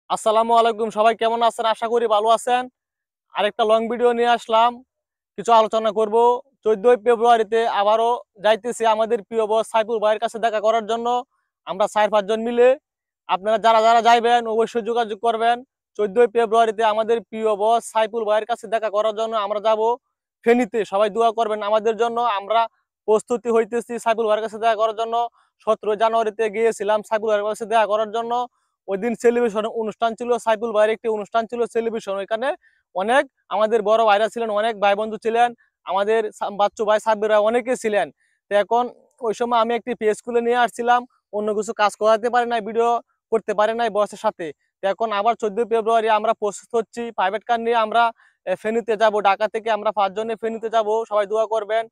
আসসালামু আলাইকুম। সবাই কেমন আছেন? আশা করি ভালো আছেন। আরেকটা লং ভিডিও নিয়ে আসলাম। কিছু আলোচনা করব। 14 ফেব্রুয়ারিতে আবারও যাইতেছি আমাদের প্রিয় বস সাইফুল ভাইয়ের কাছে দেখা করার জন্য। আমরা 4-5 জন মিলে। আপনারা যারা যারা যাইবেন অবশ্যই যোগাযোগ করবেন। 14 ফেব্রুয়ারিতে আমাদের প্রিয় বস সাইফুল ভাইয়ের কাছে দেখা করার জন্য আমরা যাব ফেনীতে। সবাই দোয়া করবেন আমাদের জন্য। আমরা প্রস্তুতি হইতেছি সাইফুল ভাইয়ের কাছে দেখা করার জন্য। 17 জানুয়ারিতে গিয়েছিলাম সাইফুল ভাইয়ের কাছে দেখা করার জন্য। ওই দিন সেলিব্রেশন অনুষ্ঠান ছিল, সাইফুল ভাইয়ের একটি অনুষ্ঠান ছিল সেলিব্রেশন। ওইখানে অনেক আমাদের বড় ভাইরা ছিলেন, অনেক ভাই বন্ধু ছিলেন, আমাদের বাচ্চু ভাই সাব্বির ভাই অনেকে ছিলেন। তো এখন ওই সময় আমি একটি পেজ খুলে নিয়ে আসছিলাম, অন্য কিছু কাজ করাতে পারি নাই, ভিডিও করতে পারি নাই বসের সাথে। তো এখন আবার 14 ফেব্রুয়ারি আমরা প্রস্তুত হচ্ছি, প্রাইভেট কার নিয়ে আমরা ফেনীতে যাব। ঢাকা থেকে আমরা 5 জনে ফেনীতে যাব। সবাই দোয়া করবেন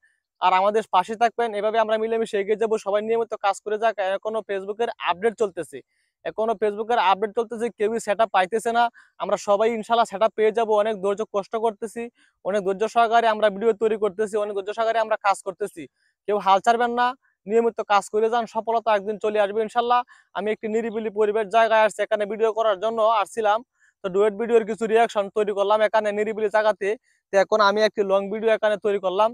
আর আমাদের পাশে থাকবেন। এভাবে আমরা মিলেমিশে এগিয়ে যাবো, সবাই নিয়মিত কাজ করে যাক। এখনো ফেসবুকের আপডেট চলতেছে, কেউই সেট আপ পাইতেছে না। আমরা সবাই ইনশাল্লাহ সেট আপ পেয়ে যাবো। অনেক ধৈর্য কষ্ট করতেছি, অনেক ধৈর্য সহকারে আমরা ভিডিও তৈরি করতেছি, অনেক ধৈর্য সহকারে আমরা কাজ করতেছি। কেউ হাল ছাড়বেন না, নিয়মিত কাজ করে যান, সফলতা একদিন চলে আসবে ইনশাল্লাহ। আমি একটি নিরিবিলি পরিবেশ জায়গায় আসছি, এখানে ভিডিও করার জন্য আসছিলাম। তো ডুয়েট ভিডিওর কিছু রিয়াকশন তৈরি করলাম এখানে নিরিবিলি জায়গাতে। তো এখন আমি একটি লং ভিডিও এখানে তৈরি করলাম।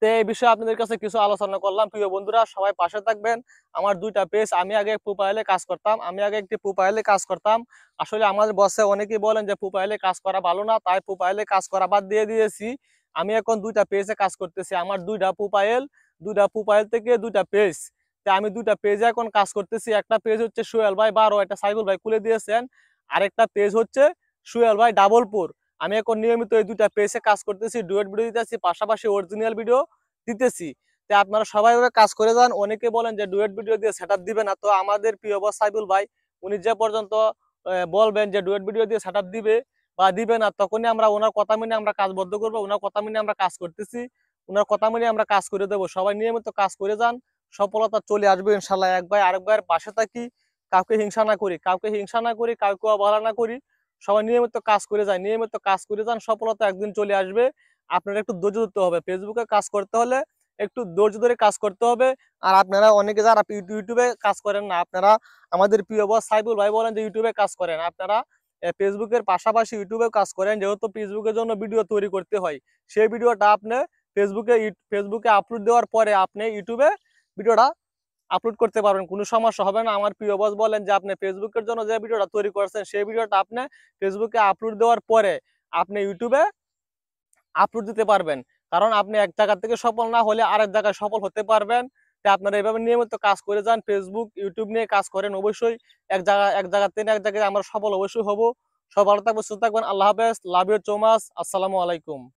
তো এই বিষয়ে আপনাদের কাছে কিছু আলোচনা করলাম। প্রিয় বন্ধুরা, সবাই পাশে থাকবেন। আমার দুইটা পেজ, আমি আগে প্রোফাইলে কাজ করতাম, আমি আগে একটি প্রোফাইলে কাজ করতাম। আসলে আমাদের বসে অনেকেই বলেন যে প্রোফাইলে কাজ করা ভালো না, তাই প্রোফাইলে কাজ করা বাদ দিয়ে দিয়েছি। আমি এখন দুইটা পেজে কাজ করতেছি, আমার দুইটা প্রোফাইল থেকে দুইটা পেজ। তো আমি দুইটা পেজে এখন কাজ করতেছি। একটা পেজ হচ্ছে সোহেল ভাই 12, এটা সাইফুল ভাই খুলে দিয়েছেন। আরেকটা পেজ হচ্ছে সোহেল ভাই ডাবলপুর। আমি এখন নিয়মিত এই দুইটা পেজে কাজ করতেছি, ডুয়েট ভিডিও দিতেছি, পাশাপাশি অরিজিনাল ভিডিও দিতেছি। তো আপনারা সবাই ভাবে কাজ করে যান। অনেকে বলেন যে ডুয়েট ভিডিও দিয়ে সেটআপ দিবে না, তো আমাদের প্রিয় বস সাইফুল ভাই উনি যে পর্যন্ত বলবেন যে ডুয়েট ভিডিও দিয়ে সেটআপ দিবে বা দিবে না, তখনই আমরা ওনার কথা মেনে আমরা কাজ বদ্ধ করবো। ওনার কথা মেনে আমরা কাজ করতেছি, ওনার কথা মেনে আমরা কাজ করে দেবো। সবাই নিয়মিত কাজ করে যান, সফলতা চলে আসবে ইনশাল্লাহ। এক ভাই আরেক ভাইয়ের পাশে থাকি, কাউকে হিংসা না করি, কাউকে অবহেলা না করি। সবাই নিয়মিত কাজ করে যায়, নিয়মিত কাজ করে যান, সফলতা একদিন চলে আসবে। আপনারা একটু ধৈর্য ধরতে হবে, ফেসবুকে কাজ করতে হলে একটু ধৈর্য ধরে কাজ করতে হবে। আর আপনারা অনেকে যারা ইউটিউবে কাজ করেন না, আপনারা আমাদের প্রিয় বস সাইফুল ভাই বলেন যে ইউটিউবে কাজ করেন, আপনারা ফেসবুকের পাশাপাশি ইউটিউবে কাজ করেন। যেহেতু ফেসবুকের জন্য ভিডিও তৈরি করতে হয়, সেই ভিডিওটা আপনি ফেসবুকে আপলোড দেওয়ার পরে আপনি ইউটিউবে ভিডিওটা আপলোড করতে পারবেন, কোনো সমস্যা হবে না। আমার প্রিয় বস বলেন যে আপনি ফেসবুকের জন্য যে ভিডিওটা তৈরি করছেন, সেই ভিডিওটা আপনি ফেসবুকে আপলোড দেওয়ার পরে আপনি ইউটিউবে আপলোড দিতে পারবেন। কারণ আপনি এক জায়গা থেকে সফল না হলে আরেক জায়গায় সফল হতে পারবেন। তাই আপনারা এভাবে নিয়মিত কাজ করে যান, ফেসবুক ইউটিউব নিয়ে কাজ করেন। অবশ্যই এক জায়গা থেকে এক জায়গায় আমরা সফল অবশ্যই হব। সব ভালো থাকবেন, সুস্থ থাকবেন। আল্লাহ হাফেজ, লাভ ইউ সো মাচ। আসসালামু আলাইকুম।